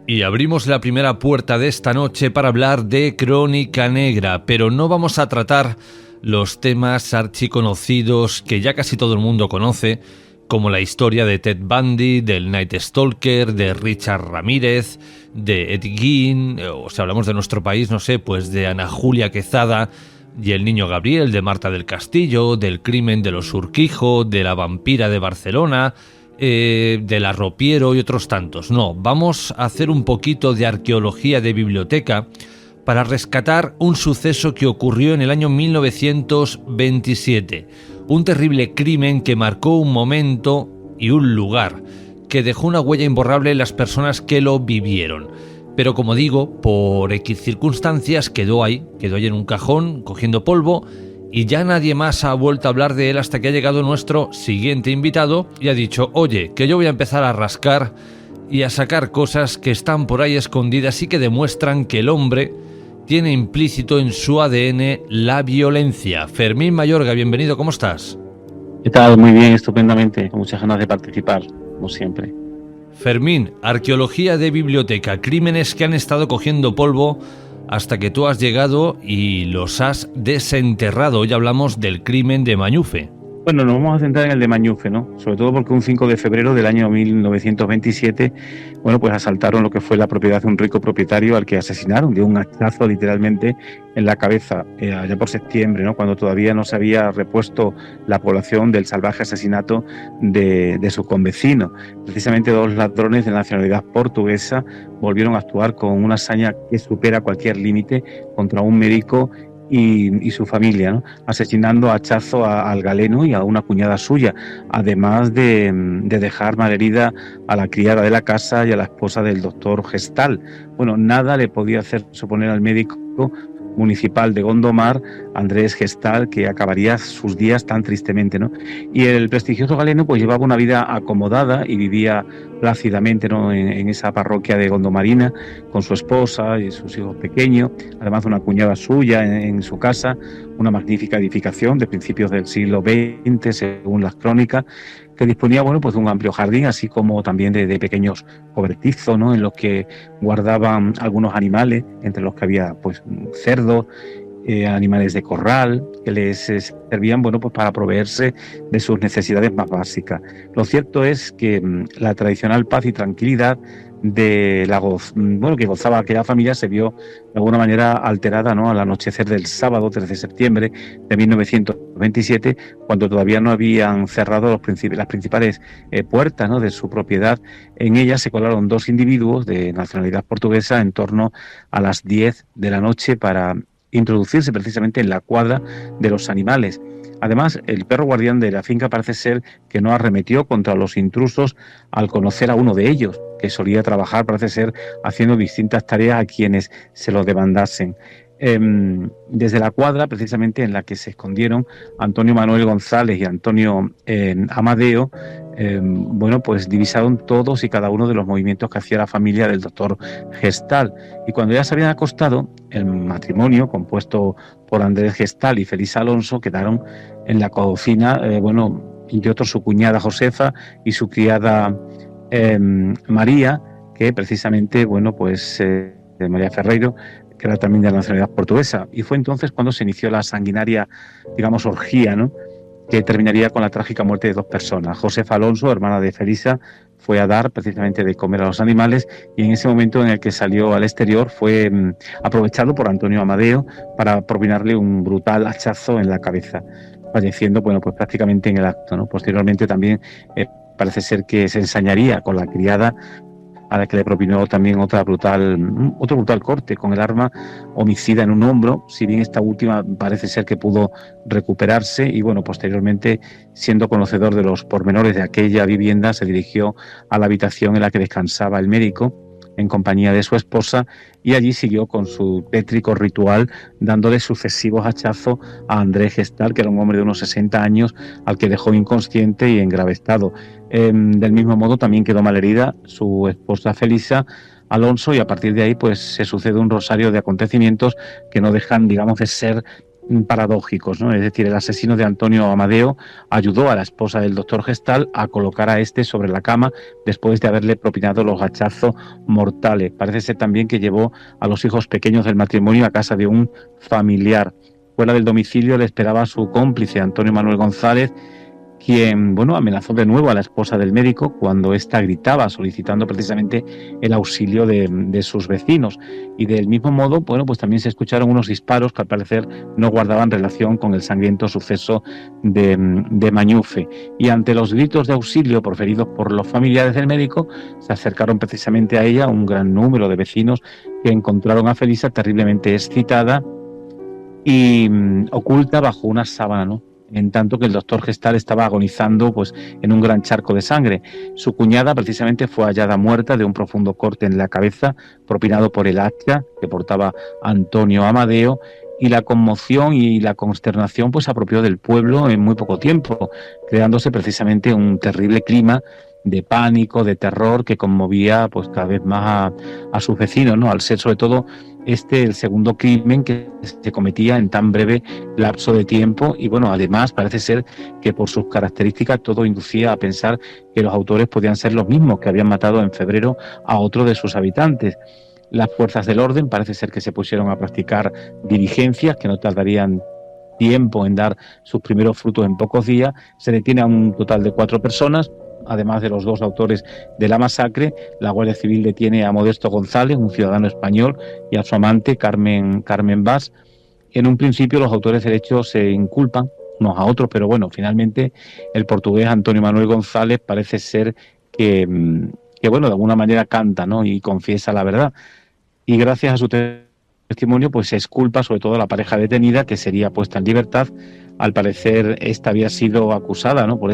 Y abrimos la primera puerta de esta noche para hablar de Crónica Negra, pero no vamos a tratar los temas archiconocidos que ya casi todo el mundo conoce, como la historia de Ted Bundy, del Night Stalker, de Richard Ramírez, de Ed Gein, o si hablamos de nuestro país, no sé, pues de Ana Julia Quezada y el niño Gabriel, de Marta del Castillo, del crimen de los Urquijo, de la vampira de Barcelona, del arropiero y otros tantos. No, vamos a hacer un poquito de arqueología de biblioteca para rescatar un suceso que ocurrió en el año 1927. Un terrible crimen que marcó un momento y un lugar, que dejó una huella imborrable en las personas que lo vivieron. Pero como digo, por X circunstancias quedó ahí en un cajón, cogiendo polvo, y ya nadie más ha vuelto a hablar de él hasta que ha llegado nuestro siguiente invitado y ha dicho: oye, que yo voy a empezar a rascar y a sacar cosas que están por ahí escondidas y que demuestran que el hombre tiene implícito en su ADN la violencia. Fermín Mayorga, bienvenido, ¿cómo estás? ¿Qué tal? Muy bien, estupendamente, con muchas ganas de participar, como siempre. Fermín, arqueología de biblioteca, crímenes que han estado cogiendo polvo hasta que tú has llegado y los has desenterrado. Hoy hablamos del crimen de Mañufe. Bueno, nos vamos a centrar en el de Mañufe, ¿no? Sobre todo porque un 5 de febrero del año 1927, bueno, pues asaltaron lo que fue la propiedad de un rico propietario al que asesinaron, dio un hachazo literalmente en la cabeza, allá por septiembre, ¿no? Cuando todavía no se había repuesto la población del salvaje asesinato de su convecino. Precisamente dos ladrones de nacionalidad portuguesa volvieron a actuar con una hazaña que supera cualquier límite contra un médico y su familia, ¿no? Asesinando a hachazo al galeno y a una cuñada suya, además de dejar malherida a la criada de la casa y a la esposa del doctor Gestal. Bueno, nada le podía hacer suponer al médico municipal de Gondomar, Andrés Gestal, que acabaría sus días tan tristemente, ¿no? Y el prestigioso galeno pues llevaba una vida acomodada y vivía plácidamente, ¿no?, en esa parroquia de Gondomarina con su esposa y sus hijos pequeños, además de una cuñada suya en su casa, una magnífica edificación de principios del siglo XX, según las crónicas, que disponía, bueno, pues de un amplio jardín, así como también de pequeños cobertizos, ¿no?, en los que guardaban algunos animales, entre los que había pues cerdos, animales de corral, que les servían, bueno, pues para proveerse de sus necesidades más básicas. Lo cierto es que la tradicional paz y tranquilidad que gozaba aquella familia se vio de alguna manera alterada, ¿no?, al anochecer del sábado 13 de septiembre de 1927, cuando todavía no habían cerrado las principales puertas, ¿no?, de su propiedad. En ella se colaron dos individuos de nacionalidad portuguesa en torno a las 10 de la noche para introducirse precisamente en la cuadra de los animales. Además, el perro guardián de la finca parece ser que no arremetió contra los intrusos al conocer a uno de ellos, que solía trabajar, parece ser, haciendo distintas tareas a quienes se lo demandasen. Desde la cuadra, precisamente en la que se escondieron Antonio Manuel González y Antonio Amadeo, bueno, pues divisaron todos y cada uno de los movimientos que hacía la familia del doctor Gestal. Y cuando ya se habían acostado, el matrimonio, compuesto por Andrés Gestal y Felisa Alonso, quedaron en la cocina, entre otros su cuñada Josefa y su criada María, que precisamente, María Ferreiro, que era también de la nacionalidad portuguesa. Y fue entonces cuando se inició la sanguinaria, digamos, orgía, ¿no?, que terminaría con la trágica muerte de dos personas. Josefa Alonso, hermana de Felisa, fue a dar precisamente de comer a los animales, y en ese momento en el que salió al exterior fue aprovechado por Antonio Amadeo para propinarle un brutal hachazo en la cabeza, falleciendo, pues prácticamente en el acto, ¿no? Posteriormente también parece ser que se ensañaría con la criada, a la que le propinó también otro brutal corte con el arma homicida en un hombro, si bien esta última parece ser que pudo recuperarse, y posteriormente, siendo conocedor de los pormenores de aquella vivienda, se dirigió a la habitación en la que descansaba el médico en compañía de su esposa, y allí siguió con su tétrico ritual, dándole sucesivos hachazos a Andrés Gestal, que era un hombre de unos 60 años, al que dejó inconsciente y en grave estado. Del mismo modo también quedó malherida su esposa Felisa Alonso, y a partir de ahí pues se sucede un rosario de acontecimientos que no dejan, digamos, de ser paradójicos, ¿no? Es decir, el asesino de Antonio Amadeo ayudó a la esposa del doctor Gestal a colocar a este sobre la cama después de haberle propinado los hachazos mortales. Parece ser también que llevó a los hijos pequeños del matrimonio a casa de un familiar. Fuera del domicilio le esperaba su cómplice, Antonio Manuel González, quien, amenazó de nuevo a la esposa del médico cuando ésta gritaba, solicitando precisamente el auxilio de sus vecinos. Y del mismo modo, pues también se escucharon unos disparos que al parecer no guardaban relación con el sangriento suceso de Mañufe. Y ante los gritos de auxilio proferidos por los familiares del médico, se acercaron precisamente a ella un gran número de vecinos que encontraron a Felisa terriblemente excitada y oculta bajo una sábana, ¿no? En tanto que el doctor Gestal estaba agonizando pues en un gran charco de sangre. Su cuñada precisamente fue hallada muerta de un profundo corte en la cabeza propinado por el hacha que portaba Antonio Amadeo, y la conmoción y la consternación pues apropió del pueblo en muy poco tiempo, creándose precisamente un terrible clima de pánico, de terror que conmovía pues cada vez más a sus vecinos, ¿no? Al ser sobre todo el segundo crimen que se cometía en tan breve lapso de tiempo, y además parece ser que por sus características todo inducía a pensar que los autores podían ser los mismos que habían matado en febrero a otro de sus habitantes. Las fuerzas del orden parece ser que se pusieron a practicar diligencias que no tardarían tiempo en dar sus primeros frutos en pocos días. Se detiene a un total de 4 personas. Además de los 2 autores de la masacre, la Guardia Civil detiene a Modesto González, un ciudadano español, y a su amante, Carmen Vaz. En un principio los autores del hecho se inculpan unos a otros, pero finalmente el portugués Antonio Manuel González parece ser que de alguna manera canta, ¿no? Y confiesa la verdad. Y gracias a su testimonio, pues se exculpa sobre todo a la pareja detenida, que sería puesta en libertad. Al parecer, esta había sido acusada, ¿no?, por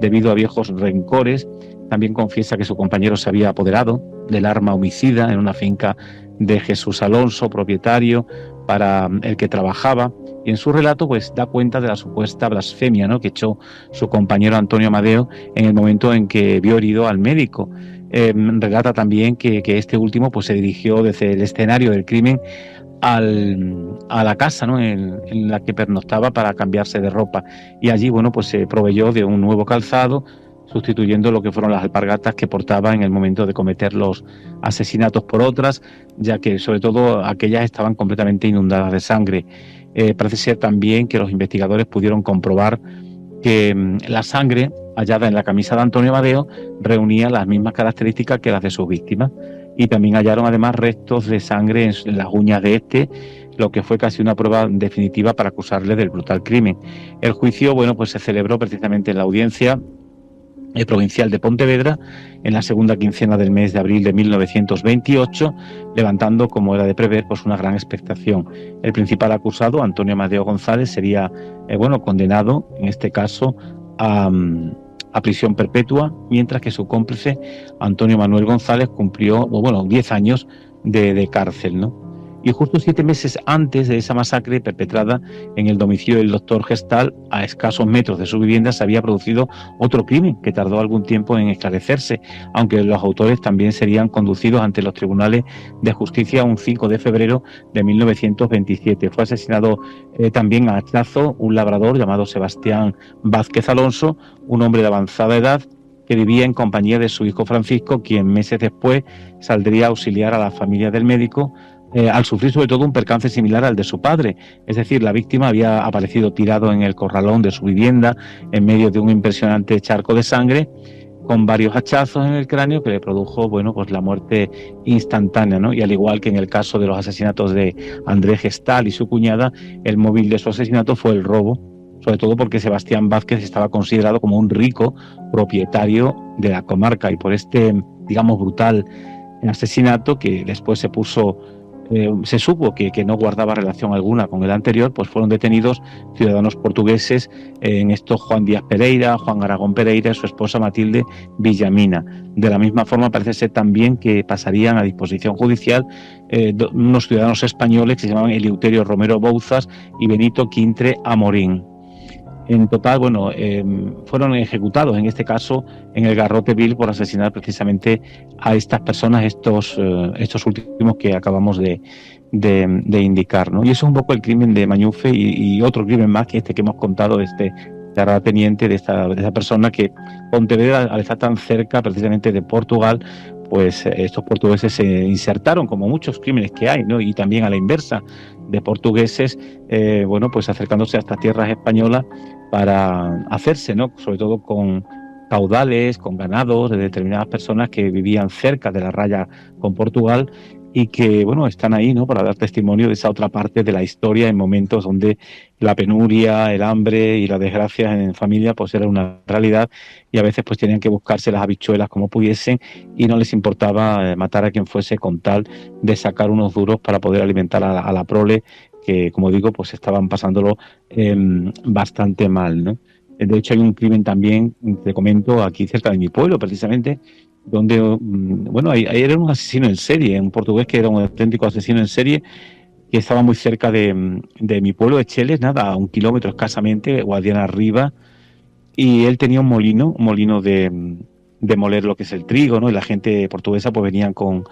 debido a viejos rencores. También confiesa que su compañero se había apoderado del arma homicida en una finca de Jesús Alonso, propietario para el que trabajaba. Y en su relato, pues da cuenta de la supuesta blasfemia, ¿no?, que echó su compañero Antonio Amadeo en el momento en que vio herido al médico. Relata también que este último pues se dirigió desde el escenario del crimen a la casa, ¿no?, en la que pernoctaba para cambiarse de ropa, y allí pues se proveyó de un nuevo calzado, sustituyendo lo que fueron las alpargatas que portaba en el momento de cometer los asesinatos por otras, ya que sobre todo aquellas estaban completamente inundadas de sangre. Parece ser también que los investigadores pudieron comprobar que la sangre hallada en la camisa de Antonio Amadeo reunía las mismas características que las de sus víctimas, y también hallaron además restos de sangre en las uñas de lo que fue casi una prueba definitiva para acusarle del brutal crimen. El juicio, pues se celebró precisamente en la audiencia provincial de Pontevedra en la segunda quincena del mes de abril de 1928, levantando, como era de prever, pues una gran expectación. El principal acusado, Antonio Amadeo González, sería condenado, en este caso, a prisión perpetua, mientras que su cómplice, Antonio Manuel González, cumplió 10 años de cárcel, ¿no? Y justo 7 meses antes de esa masacre perpetrada en el domicilio del doctor Gestal, a escasos metros de su vivienda, se había producido otro crimen que tardó algún tiempo en esclarecerse, aunque los autores también serían conducidos ante los tribunales de justicia un 5 de febrero de 1927. Fue asesinado también a hachazo un labrador llamado Sebastián Vázquez Alonso, un hombre de avanzada edad que vivía en compañía de su hijo Francisco, quien meses después saldría a auxiliar a la familia del médico, al sufrir sobre todo un percance similar al de su padre. Es decir, la víctima había aparecido tirado en el corralón de su vivienda en medio de un impresionante charco de sangre, con varios hachazos en el cráneo que le produjo pues la muerte instantánea, ¿no? Y al igual que en el caso de los asesinatos de Andrés Gestal y su cuñada, el móvil de su asesinato fue el robo, sobre todo porque Sebastián Vázquez estaba considerado como un rico propietario de la comarca, y por brutal asesinato, que después se supo que no guardaba relación alguna con el anterior, pues fueron detenidos ciudadanos portugueses, en estos Juan Díaz Pereira, Juan Aragón Pereira y su esposa Matilde Villamina. De la misma forma parece ser también que pasarían a disposición judicial unos ciudadanos españoles que se llamaban Eleuterio Romero Bouzas y Benito Quintre Amorín. En total, bueno, fueron ejecutados, en este caso, en el Garrote Vil por asesinar precisamente a estas personas, estos últimos que acabamos de indicar, ¿no? Y eso es un poco el crimen de Mañufe y otro crimen más que este que hemos contado, terrateniente de esta persona que Pontevedra, al estar tan cerca precisamente de Portugal, pues estos portugueses se insertaron, como muchos crímenes que hay, ¿no? Y también a la inversa, de portugueses, bueno, pues acercándose a estas tierras españolas para hacerse, ¿no? Sobre todo con caudales, con ganados de determinadas personas que vivían cerca de la raya con Portugal y que, bueno, están ahí, ¿no? Para dar testimonio de esa otra parte de la historia en momentos donde la penuria, el hambre y las desgracias en familia pues era una realidad y a veces pues tenían que buscarse las habichuelas como pudiesen y no les importaba matar a quien fuese con tal de sacar unos duros para poder alimentar a la prole que, como digo, pues estaban pasándolo bastante mal, ¿no? De hecho, hay un crimen también, te comento, aquí cerca de mi pueblo, precisamente, donde, bueno, ahí era un asesino en serie, un portugués que era un auténtico asesino en serie, que estaba muy cerca de mi pueblo de Cheles, nada, a 1 kilómetro escasamente, Guadiana arriba, y él tenía un molino de moler lo que es el trigo, ¿no? Y la gente portuguesa pues venían con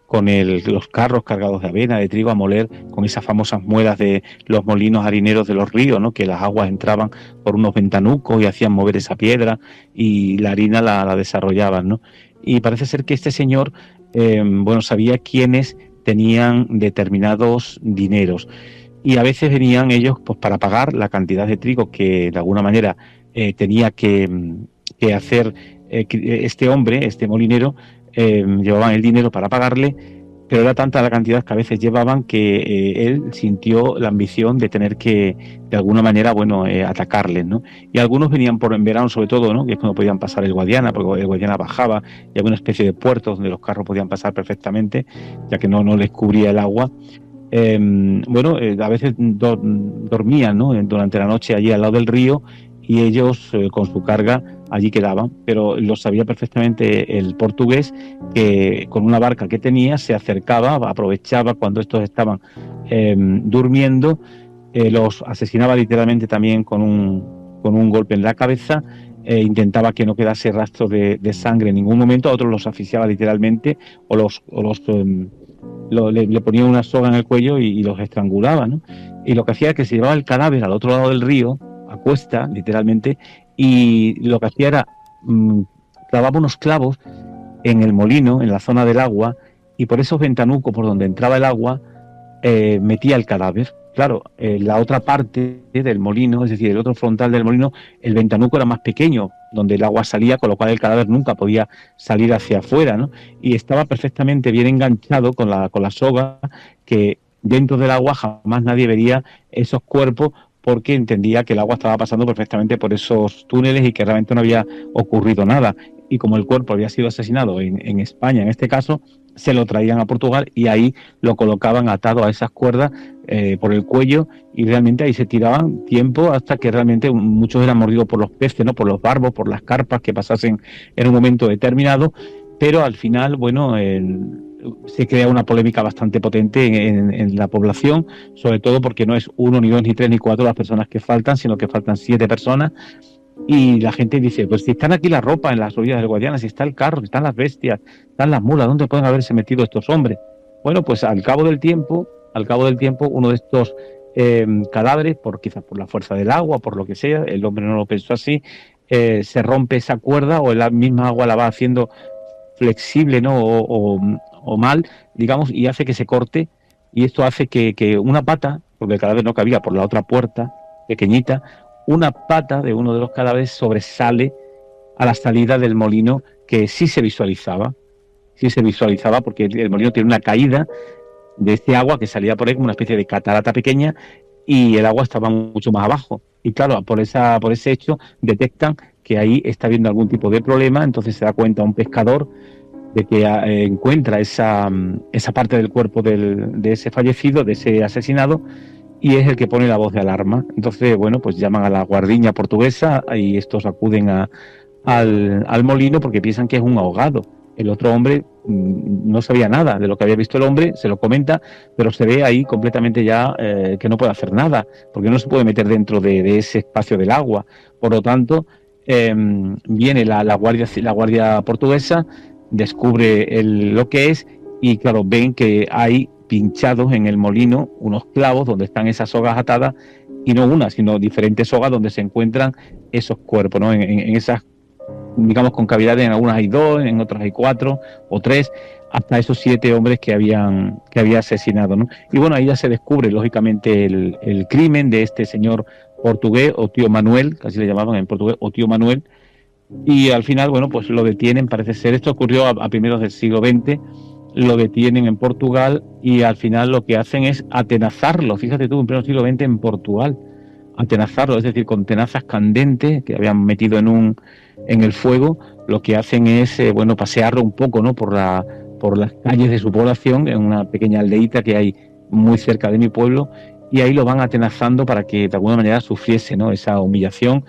los carros cargados de avena, de trigo, a moler con esas famosas muelas de los molinos harineros de los ríos, ¿no? Que las aguas entraban por unos ventanucos y hacían mover esa piedra y la harina la desarrollaban, ¿no? Y parece ser que este señor, bueno, sabía quiénes tenían determinados dineros y a veces venían ellos pues para pagar la cantidad de trigo que de alguna manera tenía que hacer este hombre, este molinero, llevaban el dinero para pagarle, pero era tanta la cantidad que a veces llevaban que él sintió la ambición de tener que, de alguna manera, bueno, atacarles, ¿no? Y algunos venían en verano, sobre todo, ¿no? Que es cuando podían pasar el Guadiana, porque el Guadiana bajaba y había una especie de puertos donde los carros podían pasar perfectamente, ya que no les cubría el agua. Bueno, a veces dormían, ¿no? Durante la noche allí al lado del río y ellos con su carga allí quedaban, pero lo sabía perfectamente el portugués que con una barca que tenía se acercaba, aprovechaba cuando estos estaban durmiendo, los asesinaba literalmente también con un golpe en la cabeza, intentaba que no quedase rastro de sangre en ningún momento, a otros los asfixiaba literalmente o le ponía una soga en el cuello y los estrangulaba, ¿no? Y lo que hacía es que se llevaba el cadáver al otro lado del río, a cuesta, literalmente, y lo que hacía era clavaba unos clavos en el molino, en la zona del agua, y por esos ventanucos por donde entraba el agua, metía el cadáver. Claro, la otra parte del molino, es decir, el otro frontal del molino, el ventanuco era más pequeño, donde el agua salía, con lo cual el cadáver nunca podía salir hacia afuera, ¿no? Y estaba perfectamente bien enganchado con la soga, que dentro del agua jamás nadie vería esos cuerpos, porque entendía que el agua estaba pasando perfectamente por esos túneles y que realmente no había ocurrido nada. Y como el cuerpo había sido asesinado en España, en este caso, se lo traían a Portugal y ahí lo colocaban atado a esas cuerdas por el cuello y realmente ahí se tiraban tiempo hasta que realmente muchos eran mordidos por los peces, ¿no? Por los barbos, por las carpas que pasasen en un momento determinado, pero al final, bueno, se crea una polémica bastante potente en la población, sobre todo porque no es 1, ni 2, ni 3, ni 4 las personas que faltan, sino que faltan 7 personas. Y la gente dice, pues si están aquí la ropa en las orillas del Guadiana, si está el carro, si están las bestias, están las mulas, ¿dónde pueden haberse metido estos hombres? Bueno, pues al cabo del tiempo, uno de estos cadáveres, quizás por la fuerza del agua, por lo que sea, el hombre no lo pensó así, se rompe esa cuerda o la misma agua la va haciendo flexible, ¿no? O mal, digamos, y hace que se corte, y esto hace que una pata, porque el cadáver no cabía por la otra puerta pequeñita, una pata de uno de los cadáveres sobresale a la salida del molino, que sí se visualizaba porque el molino tiene una caída de este agua que salía por ahí como una especie de catarata pequeña y el agua estaba mucho más abajo. Y claro, por ese hecho detectan que ahí está habiendo algún tipo de problema, entonces se da cuenta un pescador de que encuentra esa parte del cuerpo de ese fallecido, de ese asesinado, y es el que pone la voz de alarma. Entonces, bueno, pues llaman a la guardiña portuguesa y estos acuden al molino porque piensan que es un ahogado. El otro hombre no sabía nada de lo que había visto el hombre, se lo comenta, pero se ve ahí completamente ya que no puede hacer nada, porque no se puede meter dentro de ese espacio del agua. Por lo tanto, viene la guardia portuguesa, descubre lo que es, y claro, ven que hay pinchados en el molino unos clavos donde están esas sogas atadas, y no una, sino diferentes sogas donde se encuentran esos cuerpos, ¿no? En esas, digamos, con cavidades, en algunas hay 2, en otras hay 4 o 3, hasta esos 7 hombres que había asesinado, ¿no? Y bueno, ahí ya se descubre, lógicamente, el crimen de este señor portugués, o tío Manuel, que así le llamaban en portugués, o tío Manuel, y al final, bueno, pues lo detienen, parece ser, esto ocurrió a primeros del siglo XX, lo detienen en Portugal, y al final lo que hacen es atenazarlo, fíjate tú, en pleno siglo XX en Portugal, atenazarlo, es decir, con tenazas candentes que habían metido en el fuego, lo que hacen es, bueno, pasearlo un poco, ¿no? Por las calles de su población, en una pequeña aldeíta que hay muy cerca de mi pueblo, y ahí lo van atenazando para que de alguna manera sufriese, ¿no? Esa humillación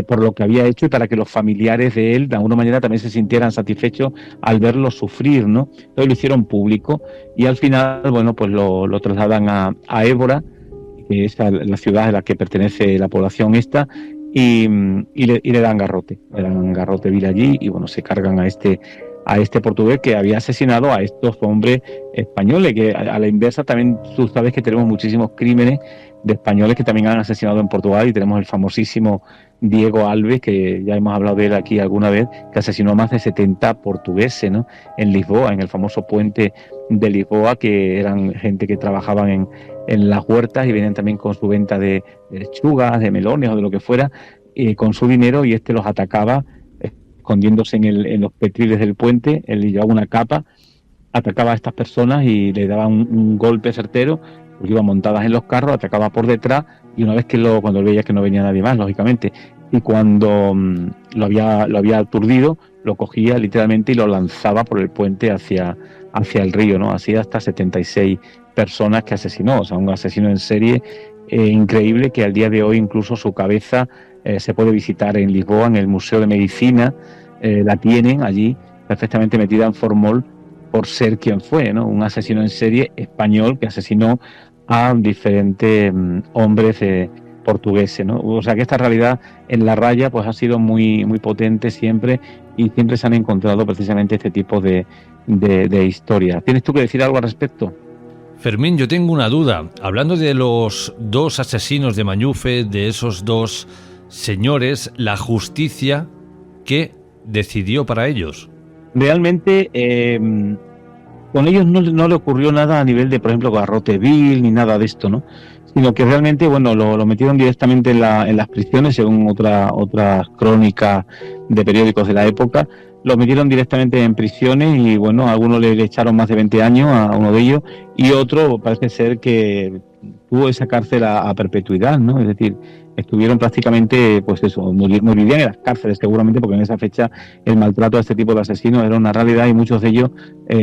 por lo que había hecho, y para que los familiares de él de alguna manera también se sintieran satisfechos al verlo sufrir, ¿no? Entonces lo hicieron público, y al final, bueno, pues lo trasladan a Évora, que es la ciudad a la que pertenece la población esta, y le dan garrote vil allí, y bueno, se cargan a este portugués que había asesinado a estos hombres españoles, que a la inversa también tú sabes que tenemos muchísimos crímenes de españoles que también han asesinado en Portugal, y tenemos el famosísimo Diego Alves, que ya hemos hablado de él aquí alguna vez, que asesinó a más de 70 portugueses, ¿no? En Lisboa, en el famoso puente de Lisboa, que eran gente que trabajaban en las huertas y venían también con su venta de lechugas, de melones o de lo que fuera, con su dinero, y los atacaba escondiéndose en los petriles del puente. Él llevaba una capa, atacaba a estas personas y le daba un golpe certero, porque iban montadas en los carros, atacaba por detrás, y una vez cuando veía que no venía nadie más, lógicamente, y cuando lo había aturdido, lo cogía literalmente y lo lanzaba por el puente hacia el río, ¿no? Así hasta 76 personas que asesinó, o sea, un asesino en serie increíble, que al día de hoy incluso su cabeza se puede visitar en Lisboa, en el Museo de Medicina, la tienen allí perfectamente metida en formol, por ser quien fue, ¿no? Un asesino en serie español que asesinó a diferentes hombres portugueses, ¿no? O sea que esta realidad en la raya pues ha sido muy, muy potente siempre, y siempre se han encontrado precisamente este tipo de historias. ¿Tienes tú que decir algo al respecto? Fermín, yo tengo una duda. Hablando de los 2 asesinos de Mañufe, de esos 2 señores, la justicia, ¿qué decidió para ellos? Realmente con ellos no le ocurrió nada a nivel de, por ejemplo, garrote vil ni nada de esto, ¿no? Sino que realmente, bueno, lo metieron directamente en las prisiones, según otras crónicas de periódicos de la época. Lo metieron directamente en prisiones, y bueno, a algunos le echaron más de 20 años, a uno de ellos, y otro parece ser que tuvo esa cárcel a perpetuidad, ¿no? Es decir, estuvieron prácticamente, pues eso, morirían en las cárceles seguramente, porque en esa fecha el maltrato a este tipo de asesinos era una realidad, y muchos de ellos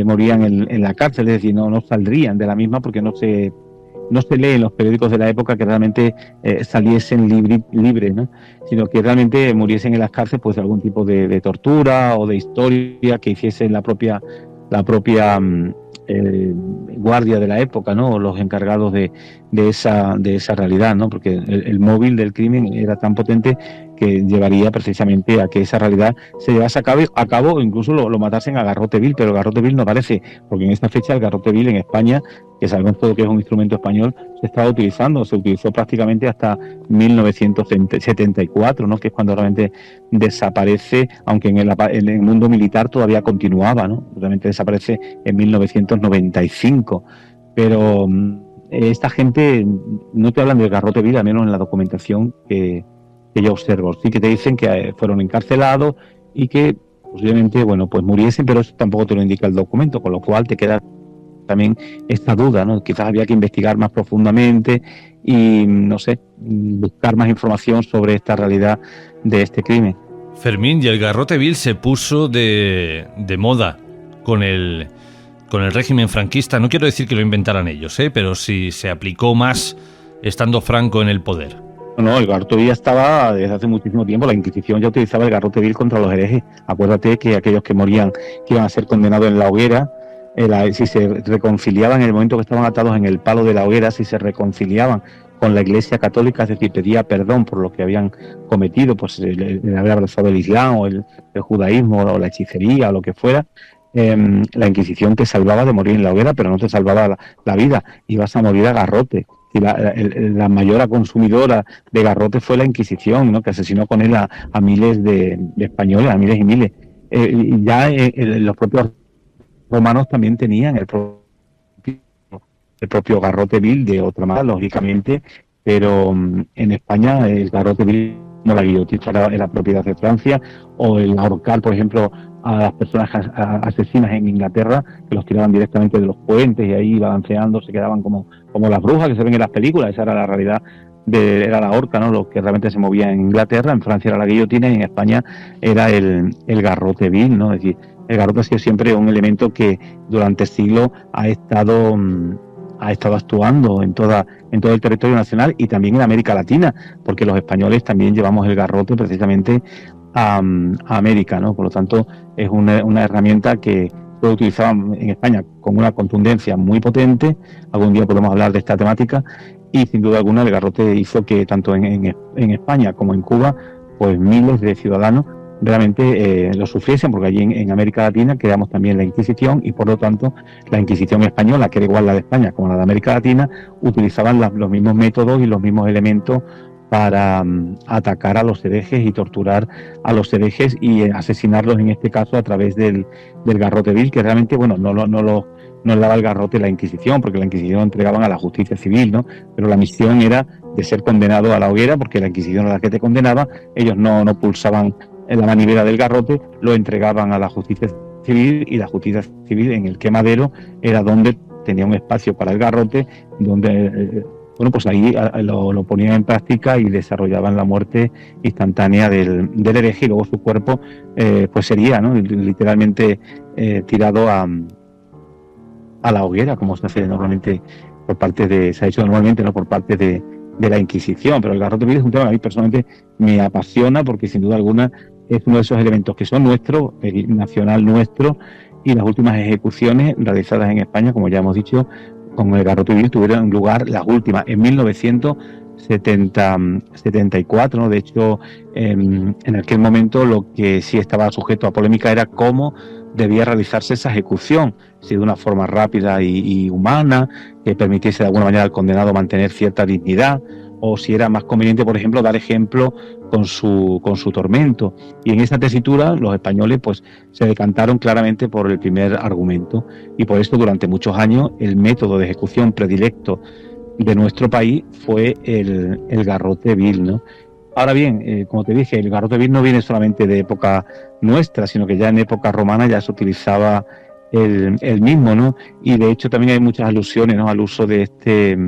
morían en la cárcel, es decir, no saldrían de la misma, porque no se lee en los periódicos de la época que realmente saliesen libres, ¿no? Sino que realmente muriesen en las cárceles, pues de algún tipo de tortura o de historia que hiciese la propia guardia de la época, ¿no? O los encargados de esa realidad, ¿no? Porque el móvil del crimen era tan potente que llevaría precisamente a que esa realidad se llevase a cabo, o incluso lo matasen a garrote vil, pero el garrote vil no aparece, porque en esta fecha el garrote vil en España, que sabemos todo que es un instrumento español, se utilizó prácticamente hasta 1974, ¿no? Que es cuando realmente desaparece, aunque en el mundo militar todavía continuaba, ¿no? Realmente desaparece en 1995, pero esta gente no te hablan del garrote vil, al menos en la documentación que yo observo. Sí que te dicen que fueron encarcelados y que posiblemente, bueno, pues muriesen, pero eso tampoco te lo indica el documento, con lo cual te queda también esta duda, ¿no? Quizás había que investigar más profundamente y, no sé, buscar más información sobre esta realidad de este crimen. Fermín, y el garrote vil se puso de moda con el régimen franquista. No quiero decir que lo inventaran ellos, pero sí se aplicó más estando Franco en el poder. No, el garrote vil ya estaba desde hace muchísimo tiempo. La Inquisición ya utilizaba el garrote vil contra los herejes. Acuérdate que aquellos que morían, que iban a ser condenados en la hoguera, si se reconciliaban en el momento que estaban atados en el palo de la hoguera, si se reconciliaban con la Iglesia Católica, es decir, pedía perdón por lo que habían cometido, pues el haber abrazado el Islam o el judaísmo o la hechicería o lo que fuera, la Inquisición te salvaba de morir en la hoguera, pero no te salvaba la vida, ibas a morir a garrote. Y la mayor consumidora de garrote fue la Inquisición, ¿no? Que asesinó con él a miles de españoles, a miles y miles. Los propios romanos también tenían el propio garrote vil, de otra manera, lógicamente, pero en España el garrote vil, como la guillotina, era propiedad de Francia, o el ahorcar, por ejemplo, a las personas asesinas en Inglaterra, que los tiraban directamente de los puentes y ahí balanceando se quedaban como las brujas que se ven en las películas. Esa era la realidad, era la horca, ¿no? Lo que realmente se movía en Inglaterra. En Francia era la guillotina y en España era el garrote vil, ¿no? Es decir, el garrote ha sido siempre un elemento que durante siglos ha estado actuando en todo el territorio nacional y también en América Latina, porque los españoles también llevamos el garrote precisamente a América, ¿no? Por lo tanto, es una herramienta que se utilizaba en España con una contundencia muy potente. Algún día podemos hablar de esta temática, y sin duda alguna el garrote hizo que tanto en España como en Cuba, pues miles de ciudadanos realmente lo sufriesen, porque allí en América Latina creamos también la Inquisición, y por lo tanto la Inquisición española, que era igual la de España como la de América Latina, utilizaban los mismos métodos y los mismos elementos para atacar a los herejes y torturar a los herejes y asesinarlos, en este caso a través del garrote vil, que realmente, bueno, no daba el garrote la Inquisición, porque la Inquisición lo entregaban a la justicia civil, ¿no? Pero la misión era de ser condenado a la hoguera, porque la Inquisición era la que te condenaba. Ellos no pulsaban en la manivela del garrote, lo entregaban a la justicia civil, y la justicia civil en el quemadero era donde tenía un espacio para el garrote, donde pues ahí lo ponían en práctica y desarrollaban la muerte instantánea del hereje, y luego su cuerpo pues sería, ¿no?, literalmente tirado a la hoguera, como se hace normalmente se ha hecho normalmente, ¿no?, por parte de la Inquisición. Pero el garrote vil es un tema que a mí personalmente me apasiona, porque sin duda alguna es uno de esos elementos que son nuestros, nacional nuestro, y las últimas ejecuciones realizadas en España, como ya hemos dicho, con el garrote vil tuvieron lugar las últimas en 1974, ¿no? De hecho, en aquel momento lo que sí estaba sujeto a polémica era cómo debía realizarse esa ejecución, si de una forma rápida y humana, que permitiese de alguna manera al condenado mantener cierta dignidad, o si era más conveniente, por ejemplo, dar ejemplo con su tormento. Y en esa tesitura los españoles pues se decantaron claramente por el primer argumento, y por esto durante muchos años el método de ejecución predilecto de nuestro país fue el garrote vil, ¿no? Ahora bien, como te dije, el garrote vil no viene solamente de época nuestra, sino que ya en época romana ya se utilizaba el mismo, ¿no? Y de hecho también hay muchas alusiones, ¿no?, al uso de este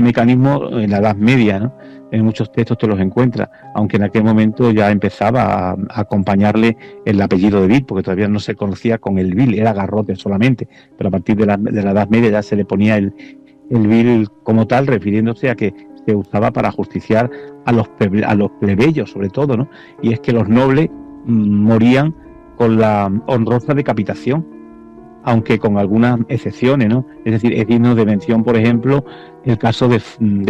mecanismo en la Edad Media, ¿no? En muchos textos te los encuentras, aunque en aquel momento ya empezaba a acompañarle el apellido de vil, porque todavía no se conocía con el vil, era garrote solamente, pero a partir de la Edad Media ya se le ponía el vil como tal, refiriéndose a que se usaba para justiciar a los plebeyos, sobre todo, ¿no? Y es que los nobles morían con la honrosa decapitación, aunque con algunas excepciones, ¿no? Es decir, es digno de mención, por ejemplo, el caso de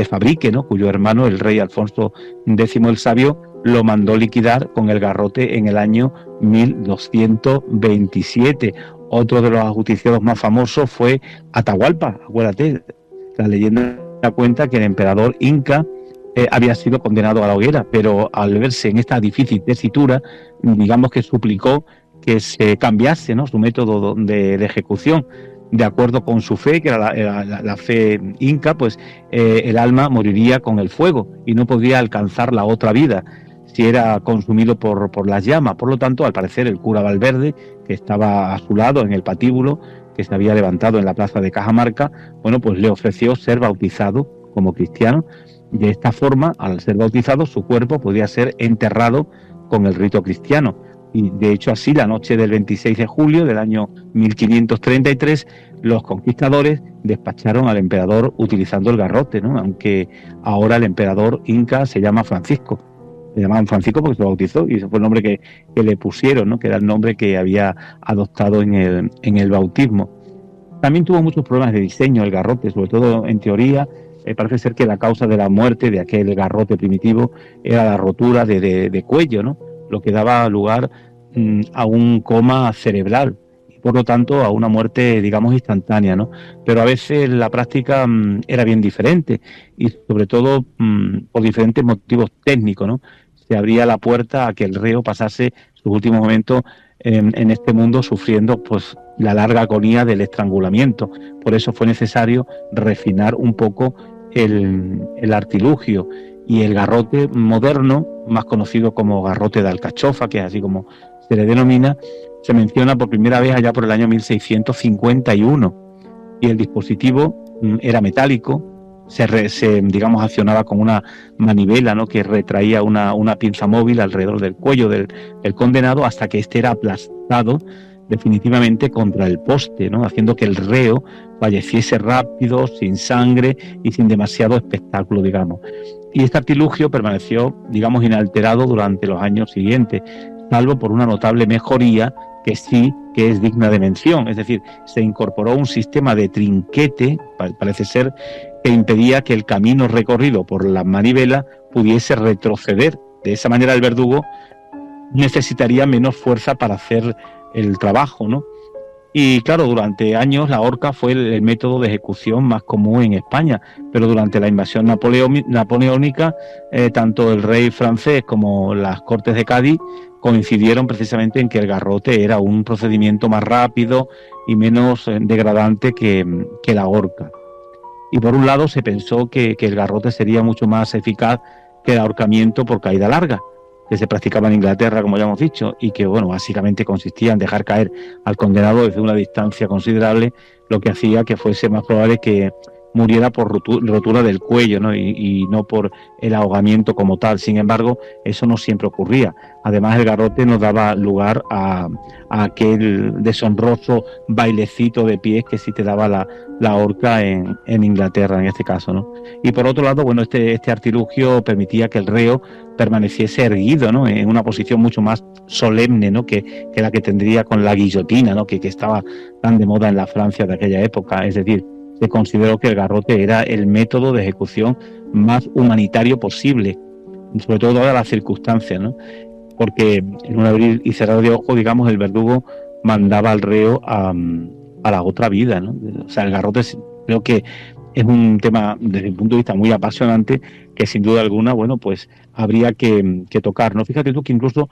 Fabrique, ¿no?, cuyo hermano, el rey Alfonso X el Sabio, lo mandó liquidar con el garrote en el año 1227. Otro de los ajusticiados más famosos fue Atahualpa. Acuérdate, la leyenda cuenta que el emperador inca había sido condenado a la hoguera, pero al verse en esta difícil tesitura, digamos que suplicó que se cambiase, ¿no?, su método de ejecución, de acuerdo con su fe, que era la fe inca. Pues el alma moriría con el fuego y no podría alcanzar la otra vida si era consumido por las llamas. Por lo tanto, al parecer, el cura Valverde, que estaba a su lado en el patíbulo que se había levantado en la plaza de Cajamarca, bueno, pues le ofreció ser bautizado como cristiano. De esta forma, al ser bautizado, su cuerpo podía ser enterrado con el rito cristiano. Y de hecho así, la noche del 26 de julio del año 1533, los conquistadores despacharon al emperador utilizando el garrote, ¿no? Aunque ahora el emperador inca se llama Francisco. Le llamaban Francisco porque se bautizó y ese fue el nombre que le pusieron, ¿no? Que era el nombre que había adoptado en el bautismo. También tuvo muchos problemas de diseño el garrote, sobre todo en teoría. Parece ser que la causa de la muerte de aquel garrote primitivo era la rotura de cuello, ¿no? Lo que daba lugar a un coma cerebral y por lo tanto a una muerte, digamos, instantánea, ¿no? Pero a veces la práctica era bien diferente y sobre todo por diferentes motivos técnicos, ¿no? Se abría la puerta a que el reo pasase sus últimos momentos en este mundo sufriendo pues la larga agonía del estrangulamiento. Por eso fue necesario refinar un poco el artilugio, y el garrote moderno, más conocido como garrote de alcachofa, que es así como se le denomina, se menciona por primera vez allá por el año 1651 y el dispositivo era metálico, digamos, accionaba con una manivela, ¿no? Que retraía una pinza móvil alrededor del cuello del condenado hasta que éste era aplastado definitivamente contra el poste, ¿no? Haciendo que el reo falleciese rápido, sin sangre y sin demasiado espectáculo, digamos. Y este artilugio permaneció, digamos, inalterado durante los años siguientes, salvo por una notable mejoría que sí que es digna de mención. Es decir, se incorporó un sistema de trinquete, parece ser, que impedía que el camino recorrido por la manivela pudiese retroceder. De esa manera el verdugo necesitaría menos fuerza para hacer el trabajo, ¿no? Y claro, durante años la horca fue el método de ejecución más común en España, pero durante la invasión napoleónica, tanto el rey francés como las Cortes de Cádiz coincidieron precisamente en que el garrote era un procedimiento más rápido y menos degradante que la horca. Y por un lado se pensó que el garrote sería mucho más eficaz que el ahorcamiento por caída larga, que se practicaba en Inglaterra, como ya hemos dicho, y que, bueno, básicamente consistía en dejar caer al condenado desde una distancia considerable, lo que hacía que fuese más probable que muriera por rotura del cuello, ¿no? Y no por el ahogamiento como tal. Sin embargo, eso no siempre ocurría. Además, el garrote nos daba lugar a aquel deshonroso bailecito de pies que sí te daba la horca en Inglaterra, en este caso, ¿no? Y por otro lado, bueno, este artilugio permitía que el reo permaneciese erguido, ¿no? En una posición mucho más solemne, ¿no? que la que tendría con la guillotina, ¿no? que estaba tan de moda en la Francia de aquella época. Es decir, se consideró que el garrote era el método de ejecución más humanitario posible, sobre todo dadas las circunstancias, ¿no? Porque en un abrir y cerrar de ojos, digamos, el verdugo mandaba al reo a la otra vida, ¿no? O sea, el garrote creo que es un tema desde mi punto de vista muy apasionante que sin duda alguna, bueno, pues habría que tocar, ¿no? Fíjate tú que incluso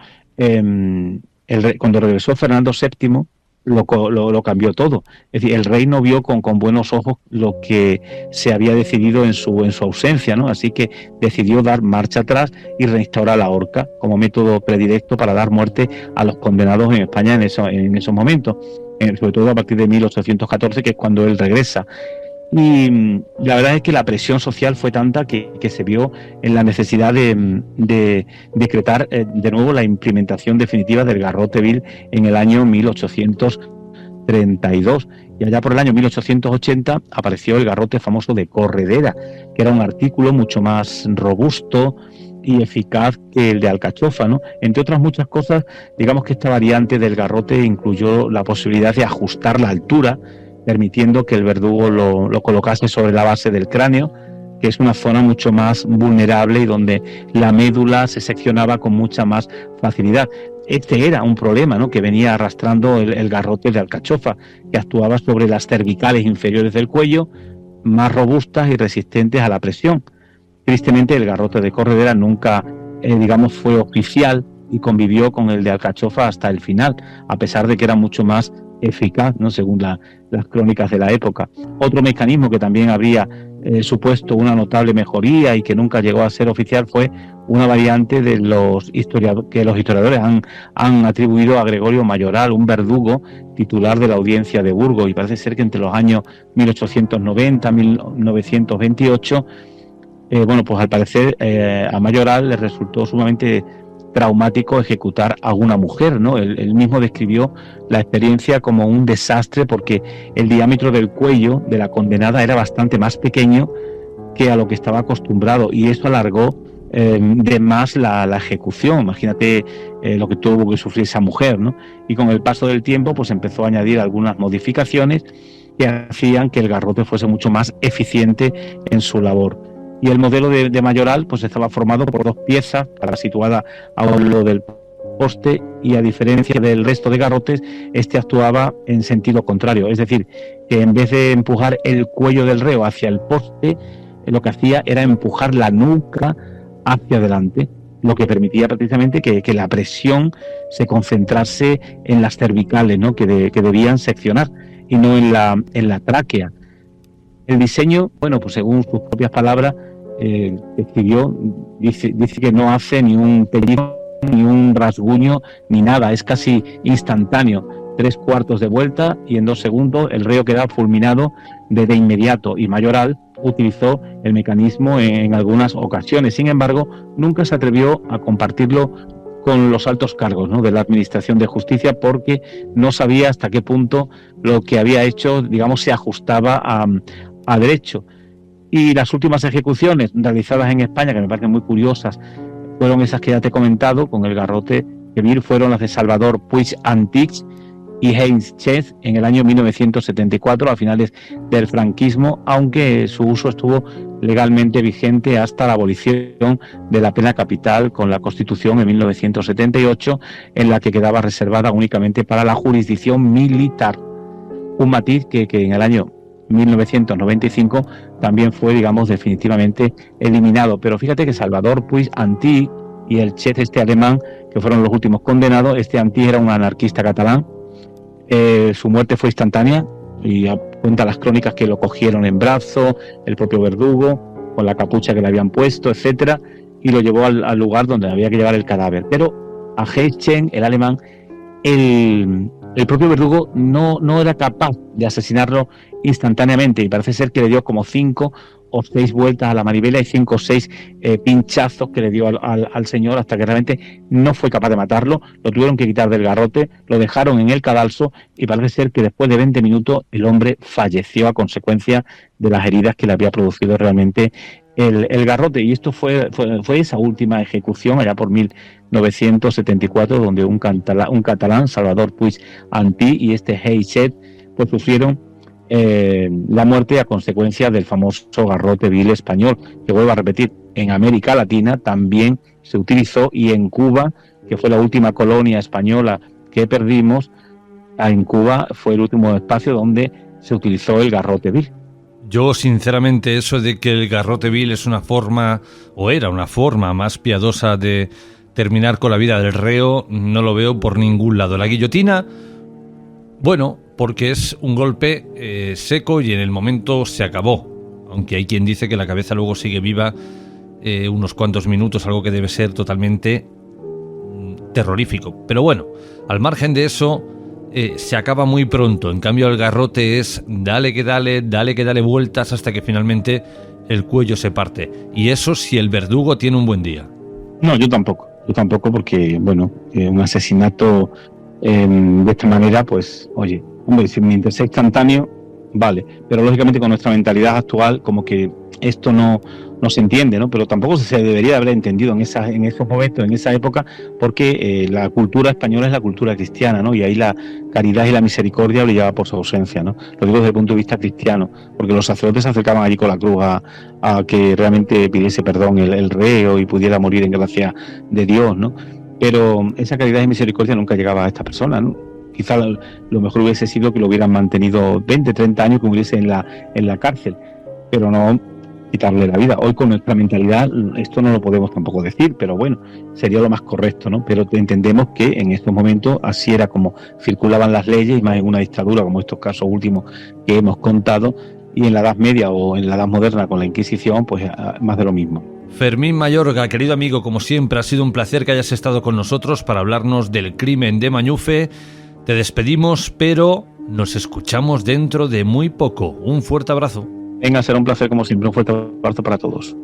cuando regresó Fernando VII lo cambió todo. Es decir, el rey no vio con buenos ojos lo que se había decidido en su ausencia, ¿no? Así que decidió dar marcha atrás y reinstaurar la horca como método predilecto para dar muerte a los condenados en España en esos momentos, sobre todo a partir de 1814, que es cuando él regresa. Y la verdad es que la presión social fue tanta que se vio en la necesidad de decretar de nuevo la implementación definitiva del garrote vil en el año 1832. Y allá por el año 1880 apareció el garrote famoso de corredera, que era un artículo mucho más robusto y eficaz que el de alcachofa, ¿no? Entre otras muchas cosas, digamos que esta variante del garrote incluyó la posibilidad de ajustar la altura, permitiendo que el verdugo lo colocase sobre la base del cráneo, que es una zona mucho más vulnerable y donde la médula se seccionaba con mucha más facilidad. Este era un problema, ¿no?, que venía arrastrando el garrote de alcachofa, que actuaba sobre las cervicales inferiores del cuello, más robustas y resistentes a la presión. Tristemente, el garrote de corredera nunca, digamos, fue oficial y convivió con el de alcachofa hasta el final, a pesar de que era mucho más eficaz, ¿no?, según las crónicas de la época. Otro mecanismo que también habría supuesto una notable mejoría y que nunca llegó a ser oficial fue una variante de que los historiadores han atribuido a Gregorio Mayoral, un verdugo titular de la audiencia de Burgos, y parece ser que entre los años 1890 y 1928, bueno, pues al parecer a Mayoral le resultó sumamente traumático ejecutar a una mujer, ¿no? Él mismo describió la experiencia como un desastre porque el diámetro del cuello de la condenada era bastante más pequeño que a lo que estaba acostumbrado, y eso alargó de más la ejecución. Imagínate lo que tuvo que sufrir esa mujer, ¿no? Y con el paso del tiempo pues empezó a añadir algunas modificaciones que hacían que el garrote fuese mucho más eficiente en su labor. Y el modelo de mayoral pues estaba formado por 2 piezas, cada situada a un lado del poste, y a diferencia del resto de garrotes, este actuaba en sentido contrario, es decir, que en vez de empujar el cuello del reo hacia el poste, lo que hacía era empujar la nuca hacia adelante, lo que permitía precisamente que la presión se concentrase en las cervicales, ¿no? que debían seccionar, y no en la tráquea. El diseño, bueno, pues según sus propias palabras, escribió, dice que no hace ni un pellizco, ni un rasguño, ni nada, es casi instantáneo. 3/4 de vuelta y en 2 segundos el reo queda fulminado de inmediato, y Mayoral utilizó el mecanismo en algunas ocasiones. Sin embargo, nunca se atrevió a compartirlo con los altos cargos, ¿no?, de la Administración de Justicia, porque no sabía hasta qué punto lo que había hecho, digamos, se ajustaba a derecho. Y las últimas ejecuciones realizadas en España, que me parecen muy curiosas, fueron esas que ya te he comentado, con el garrote de Vil, fueron las de Salvador Puig Antich y Heinz Chez en el año 1974, a finales del franquismo, aunque su uso estuvo legalmente vigente hasta la abolición de la pena capital con la Constitución en 1978, en la que quedaba reservada únicamente para la jurisdicción militar. Un matiz que en el año 1995 también fue, digamos, definitivamente eliminado. Pero fíjate que Salvador Puig Antich y el Chez, este alemán, que fueron los últimos condenados, este Antich era un anarquista catalán. Su muerte fue instantánea, y cuenta las crónicas que lo cogieron en brazo, el propio verdugo, con la capucha que le habían puesto, etcétera, y lo llevó al lugar donde había que llevar el cadáver. Pero a Heinz Chez, el alemán, el propio verdugo no era capaz de asesinarlo instantáneamente, y parece ser que le dio como 5 o 6 vueltas a la manivela y 5 o 6 pinchazos que le dio al señor, hasta que realmente no fue capaz de matarlo. Lo tuvieron que quitar del garrote, lo dejaron en el cadalso, y parece ser que después de 20 minutos el hombre falleció a consecuencia de las heridas que le había producido realmente el garrote. Y esto fue esa última ejecución allá por 1974, donde un catalán, Salvador Puig Antich, y este Heinz Chez, pues sufrieron la muerte a consecuencia del famoso garrote vil español, que, vuelvo a repetir, en América Latina también se utilizó, y en Cuba, que fue la última colonia española que perdimos, en Cuba fue el último espacio donde se utilizó el garrote vil. Yo, sinceramente, eso de que el garrote vil es una forma, o era una forma más piadosa de terminar con la vida del reo, no lo veo por ningún lado. La guillotina, bueno, porque es un golpe seco y en el momento se acabó, aunque hay quien dice que la cabeza luego sigue viva unos cuantos minutos, algo que debe ser totalmente terrorífico. Pero bueno, al margen de eso, se acaba muy pronto. En cambio, el garrote es dale que dale vueltas hasta que finalmente el cuello se parte. Y eso si el verdugo tiene un buen día. No, yo tampoco, porque, bueno, un asesinato de esta manera, pues, oye, hombre, si mientras sea instantáneo, vale, pero lógicamente con nuestra mentalidad actual, como que esto no se entiende, ¿no? Pero tampoco se debería haber entendido en esos momentos, en esa época, porque la cultura española es la cultura cristiana, ¿no? Y ahí la caridad y la misericordia brillaba por su ausencia, ¿no? Lo digo desde el punto de vista cristiano, porque los sacerdotes se acercaban allí con la cruz a que realmente pidiese perdón el reo y pudiera morir en gracia de Dios, ¿no? Pero esa caridad y misericordia nunca llegaba a esta persona, ¿no? Quizá lo mejor hubiese sido que lo hubieran mantenido 20, 30 años, que hubiese en la cárcel, pero no quitarle la vida. Hoy, con nuestra mentalidad, esto no lo podemos tampoco decir, pero bueno, sería lo más correcto, ¿no? Pero entendemos que en estos momentos así era como circulaban las leyes, y más en una dictadura como estos casos últimos que hemos contado, y en la Edad Media o en la Edad Moderna con la Inquisición, pues más de lo mismo. Fermín Mayorga, querido amigo, como siempre, ha sido un placer que hayas estado con nosotros para hablarnos del crimen de Mañufe. Te despedimos, pero nos escuchamos dentro de muy poco. Un fuerte abrazo. Venga, será un placer como siempre. Un fuerte abrazo para todos.